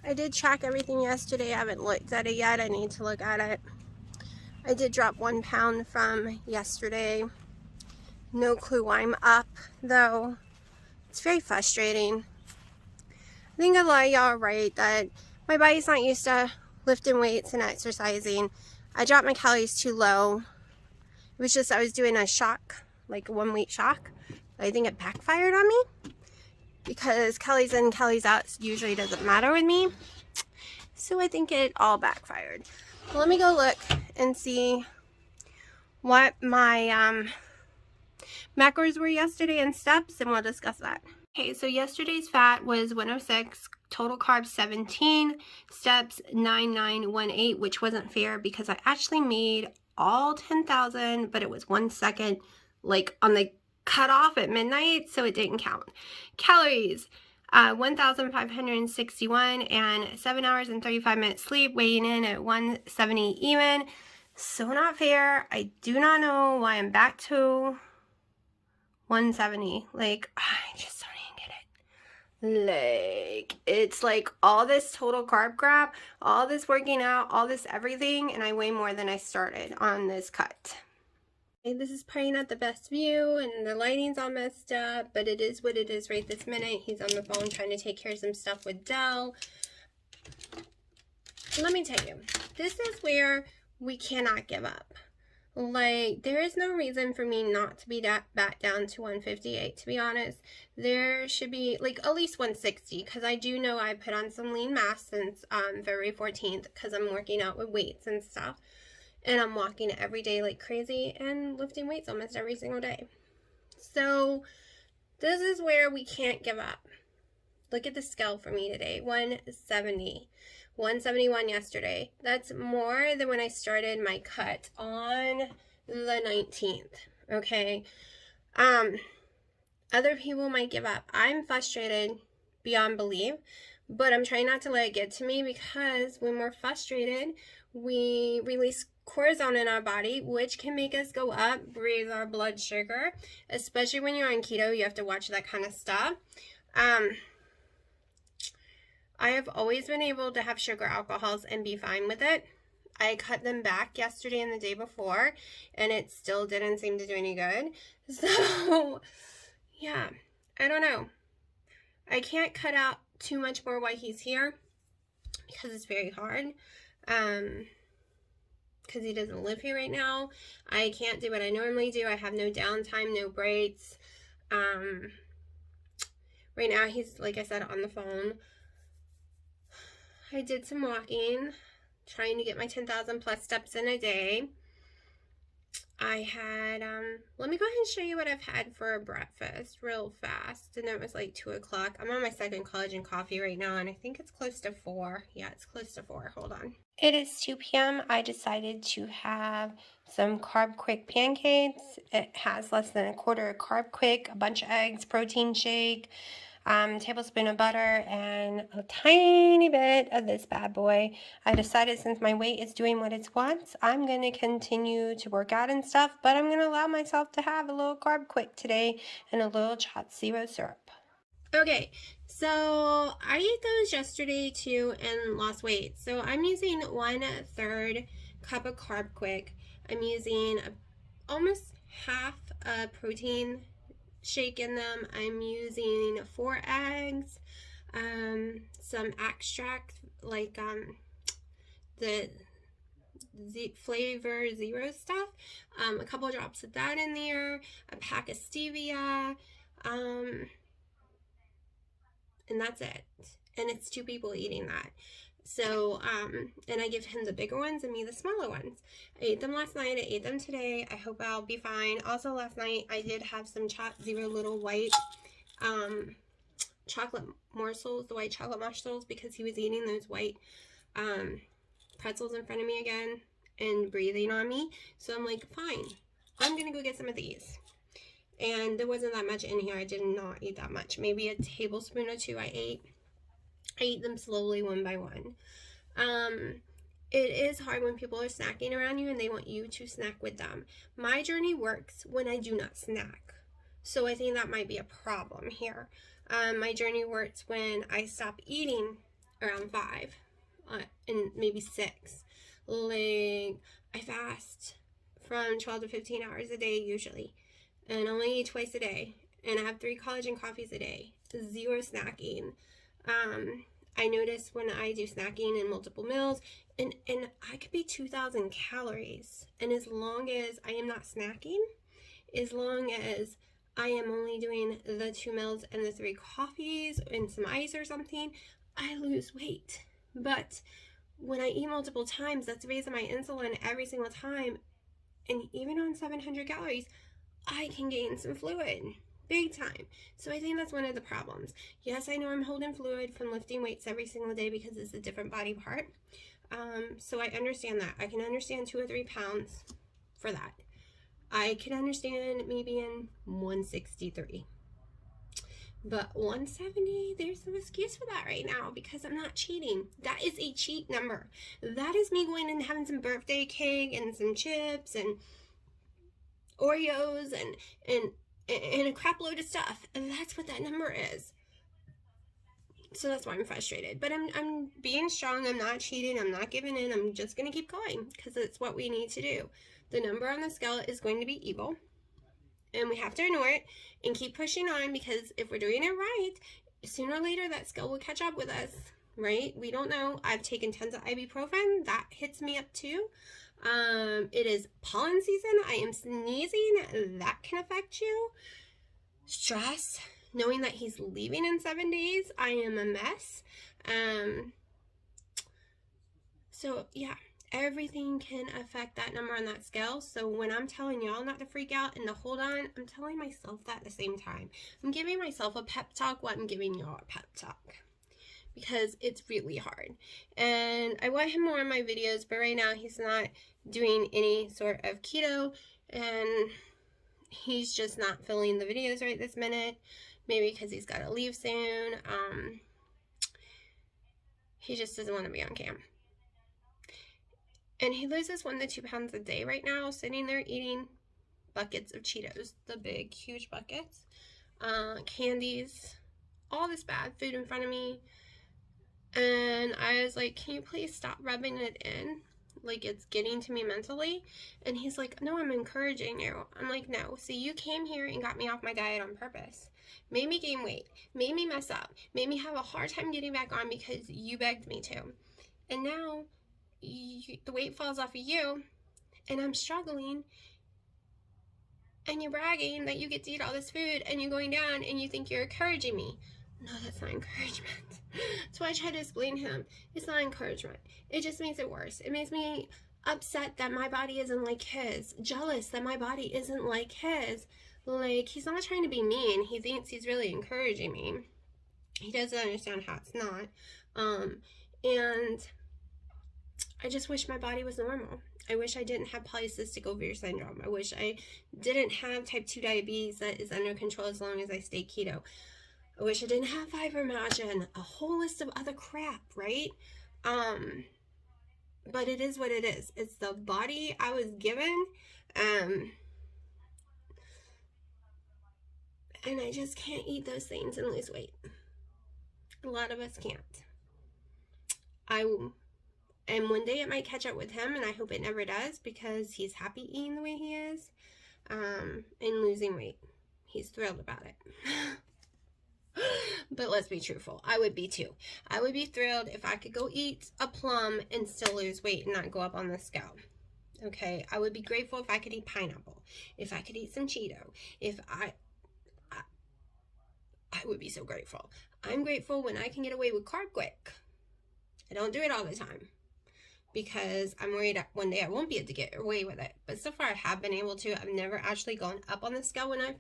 I did track everything yesterday. I haven't looked at it yet. I need to look at it. I did drop 1 pound from yesterday. No clue why I'm up, though. It's very frustrating. I think a lot of y'all are right that my body's not used to lifting weights and exercising. I dropped my calories too low. It was just I was doing a shock, like a 1 week shock. I think it backfired on me because calories in, calories out usually doesn't matter with me. So I think it all backfired. Well, let me go look and see what my macros were yesterday and steps, and we'll discuss that. Okay, so yesterday's fat was 106, total carbs 17, steps 9918, which wasn't fair because I actually made all 10,000, but it was 1 second like on the cutoff at midnight, so it didn't count. Calories, 1,561 and 7 hours and 35 minutes sleep, weighing in at 170 even. So not fair. I do not know why I'm back to 170. Like, I just don't even get it. Like, it's like all this total carb crap, all this working out, all this everything, and I weigh more than I started on this cut. Okay, this is probably not the best view, and the lighting's all messed up, but it is what it is right this minute. He's on the phone trying to take care of some stuff with Dell. Let me tell you, this is where we cannot give up. Like, there is no reason for me not to be back down to 158, to be honest. There should be, like, at least 160, because I do know I put on some lean mass since February 14th, because I'm working out with weights and stuff. And I'm walking every day like crazy and lifting weights almost every single day. So, this is where we can't give up. Look at the scale for me today, 170. 171 yesterday. That's more than when I started my cut on the 19th, okay? Other people might give up. I'm frustrated beyond belief, but I'm trying not to let it get to me, because when we're frustrated, we release cortisol in our body, which can make us go up, raise our blood sugar, especially when you're on keto. You have to watch that kind of stuff. I have always been able to have sugar alcohols and be fine with it. I cut them back yesterday and the day before, and it still didn't seem to do any good. So, yeah, I don't know. I can't cut out too much more while he's here because it's very hard. Because he doesn't live here right now. I can't do what I normally do. I have no downtime, no breaks. Right now he's, like I said, on the phone. I did some walking, trying to get my 10,000 plus steps in a day. I had, let me go ahead and show you what I've had for breakfast real fast. And it was like 2 o'clock. I'm on my second collagen coffee right now, and I think it's close to 4. Yeah, it's close to 4. Hold on. It is 2 p.m. I decided to have some Carb Quick pancakes. It has less than a quarter of Carb Quick, a bunch of eggs, protein shake, tablespoon of butter, and a tiny bit of this bad boy. I decided since my weight is doing what it wants, I'm going to continue to work out and stuff, but I'm going to allow myself to have a little Carb Quick today and a little Chat Zero syrup. Okay, so I ate those yesterday too and lost weight. So I'm using 1/3 cup of Carb Quick. I'm using almost half a protein shake in them. I'm using 4 eggs, some extract like the flavor zero stuff, a couple drops of that in there, a pack of stevia, and that's it. And it's 2 people eating that. So, and I give him the bigger ones and me the smaller ones. I ate them last night. I ate them today. I hope I'll be fine. Also, last night I did have some Chat Zero little white chocolate morsels, the white chocolate morsels, because he was eating those white pretzels in front of me again and breathing on me. So I'm like, fine, I'm going to go get some of these. And there wasn't that much in here. I did not eat that much. Maybe a tablespoon or 2 I ate. I eat them slowly, one by one. It is hard when people are snacking around you and they want you to snack with them. My journey works when I do not snack. So I think that might be a problem here. My journey works when I stop eating around 5, and maybe 6. Like, I fast from 12 to 15 hours a day usually, and only eat twice a day, and I have 3 collagen coffees a day, 0 snacking. I notice when I do snacking in multiple meals, and I could be 2,000 calories, and as long as I am not snacking, as long as I am only doing the 2 meals and the 3 coffees and some ice or something, I lose weight. But when I eat multiple times, that's raising my insulin every single time, and even on 700 calories, I can gain some fluid, big time. So I think that's one of the problems. Yes, I know I'm holding fluid from lifting weights every single day because it's a different body part. So I understand that. I can understand 2 or 3 pounds for that. I can understand me being 163. But 170, there's no excuse for that right now because I'm not cheating. That is a cheat number. That is me going and having some birthday cake and some chips and Oreos and a crap load of stuff. And that's what that number is. So that's why I'm frustrated. But I'm being strong. I'm not cheating. I'm not giving in. I'm just going to keep going because it's what we need to do. The number on the scale is going to be evil. And we have to ignore it and keep pushing on, because if we're doing it right, sooner or later that scale will catch up with us, right? We don't know. I've taken tons of ibuprofen. That hits me up too. It is pollen season. I am sneezing. That can affect you. Stress. Knowing that he's leaving in 7 days. I am a mess. So, yeah. Everything can affect that number on that scale. So when I'm telling y'all not to freak out and to hold on, I'm telling myself that at the same time. I'm giving myself a pep talk while I'm giving y'all a pep talk, because it's really hard. And I want him more in my videos, but right now he's not doing any sort of keto, and he's just not filling the videos right this minute. Maybe because he's got to leave soon. He just doesn't want to be on cam. And he loses 1 to 2 pounds a day right now, sitting there eating buckets of Cheetos, the big, huge buckets, candies, all this bad food in front of me. And I was like, can you please stop rubbing it in? Like, it's getting to me mentally. And he's like, no, I'm encouraging you. I'm like, no. See, you came here and got me off my diet on purpose. Made me gain weight. Made me mess up. Made me have a hard time getting back on because you begged me to. And now the weight falls off of you, and I'm struggling, and you're bragging that you get to eat all this food, and you're going down, and you think you're encouraging me. No, that's not encouragement. So I try to explain to him, it's not encouragement. It just makes it worse. It makes me upset that my body isn't like his, jealous that my body isn't like his. Like, he's not trying to be mean. He thinks he's really encouraging me. He doesn't understand how it's not. And I just wish my body was normal. I wish I didn't have polycystic ovary syndrome. I wish I didn't have type 2 diabetes that is under control as long as I stay keto. I wish I didn't have fibromyalgia and a whole list of other crap, right? But it is what it is. It's the body I was given. And I just can't eat those things and lose weight. A lot of us can't. And one day it might catch up with him, and I hope it never does, because he's happy eating the way he is, and losing weight. He's thrilled about it. But let's be truthful. I would be too. I would be thrilled if I could go eat a plum and still lose weight and not go up on the scale. Okay? I would be grateful if I could eat pineapple. If I could eat some Cheeto. If I would be so grateful. I'm grateful when I can get away with carb quick. I don't do it all the time, because I'm worried that one day I won't be able to get away with it. But so far I have been able to. I've never actually gone up on the scale when I've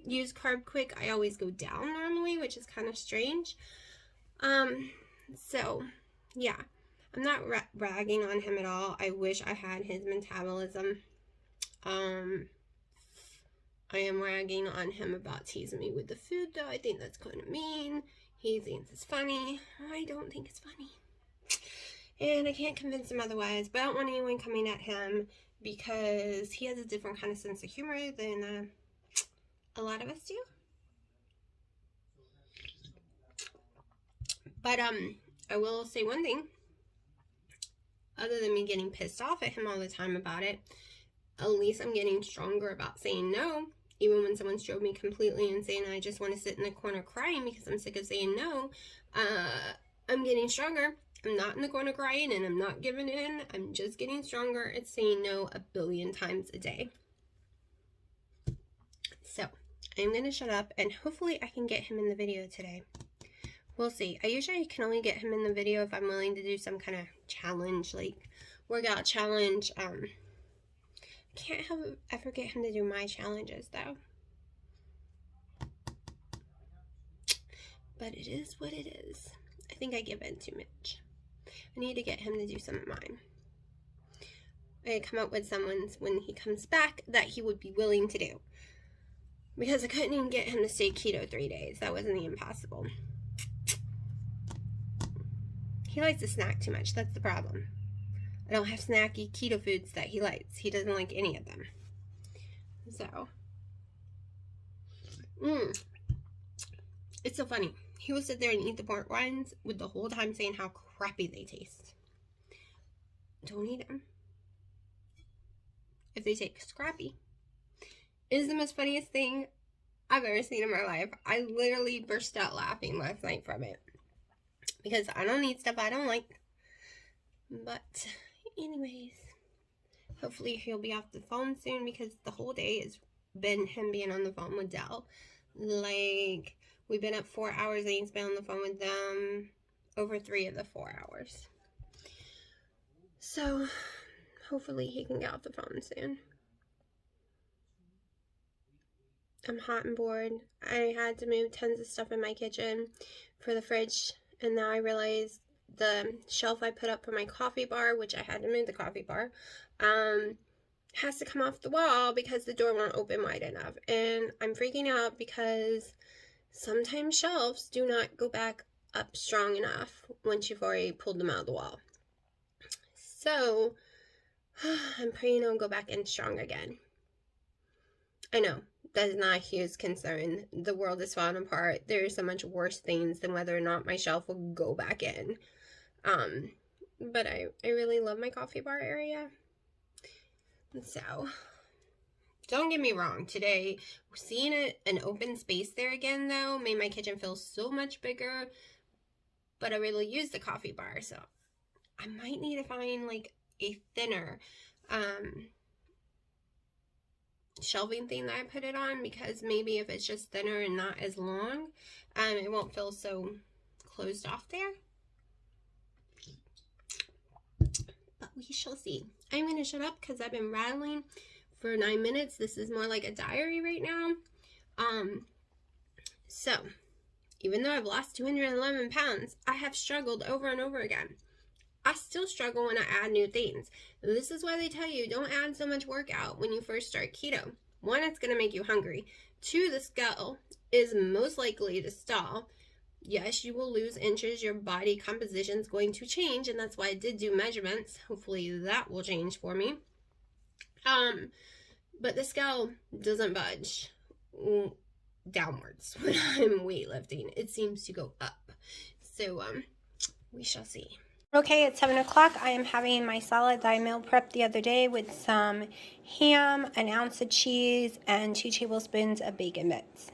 used carb quick. I always go down normally, which is kind of strange. So yeah, I'm not bragging on him at all. I wish I had his metabolism. I am ragging on him about teasing me with the food, though. I think that's kind of mean. He thinks it's funny. I don't think it's funny. And I can't convince him otherwise, but I don't want anyone coming at him, because he has a different kind of sense of humor than a lot of us do. But I will say one thing. Other than me getting pissed off at him all the time about it, at least I'm getting stronger about saying no. Even when someone's drove me completely insane and I just want to sit in the corner crying because I'm sick of saying no, I'm getting stronger. I'm not in the corner crying and I'm not giving in. I'm just getting stronger at saying no 1 billion times a day. So I'm going to shut up and hopefully I can get him in the video today. We'll see. I usually can only get him in the video if I'm willing to do some kind of challenge, like workout challenge. Can't ever get him to do my challenges though. But it is what it is. I think I give in too much. I need to get him to do some of mine. I come up with someone's when he comes back that he would be willing to do. Because I couldn't even get him to stay keto 3 days. That wasn't even possible. He likes to snack too much. That's the problem. I don't have snacky keto foods that he likes. He doesn't like any of them. So. It's so funny. He will sit there and eat the pork rinds with the whole time saying how crappy they taste. Don't eat them. If they taste crappy. It is the most funniest thing I've ever seen in my life. I literally burst out laughing last night from it. Because I don't eat stuff I don't like. But anyways, hopefully he'll be off the phone soon because the whole day has been him being on the phone with Dell. Like, we've been up 4 hours and he's been on the phone with them over 3 of the 4 hours. So, hopefully he can get off the phone soon. I'm hot and bored. I had to move tons of stuff in my kitchen for the fridge. And now I realize the shelf I put up for my coffee bar, which I had to move the coffee bar, has to come off the wall because the door won't open wide enough. And I'm freaking out because sometimes shelves do not go back up strong enough once you've already pulled them out of the wall. So I'm praying it'll go back in strong again. I know. That is not a huge concern. The world is falling apart. There are so much worse things than whether or not my shelf will go back in. But I really love my coffee bar area. So, don't get me wrong. Today, seeing an open space there again, though, made my kitchen feel so much bigger. But I really use the coffee bar, so I might need to find, like, a thinner, shelving thing that I put it on, because maybe if it's just thinner and not as long, it won't feel so closed off there. But we shall see. I'm going to shut up because I've been rattling for 9 minutes. This is more like a diary right now. So, even though I've lost 211 pounds, I have struggled over and over again. I still struggle when I add new things. This is why they tell you don't add so much workout when you first start keto. 1, it's going to make you hungry. 2, the scale is most likely to stall. Yes, you will lose inches. Your body composition is going to change, and that's why I did do measurements. Hopefully that will change for me. But the scale doesn't budge downwards when I'm weightlifting. It seems to go up. So, we shall see. Okay, it's 7 o'clock. I am having my salad that I meal prepped the other day with some ham, an ounce of cheese, and 2 tablespoons of bacon bits.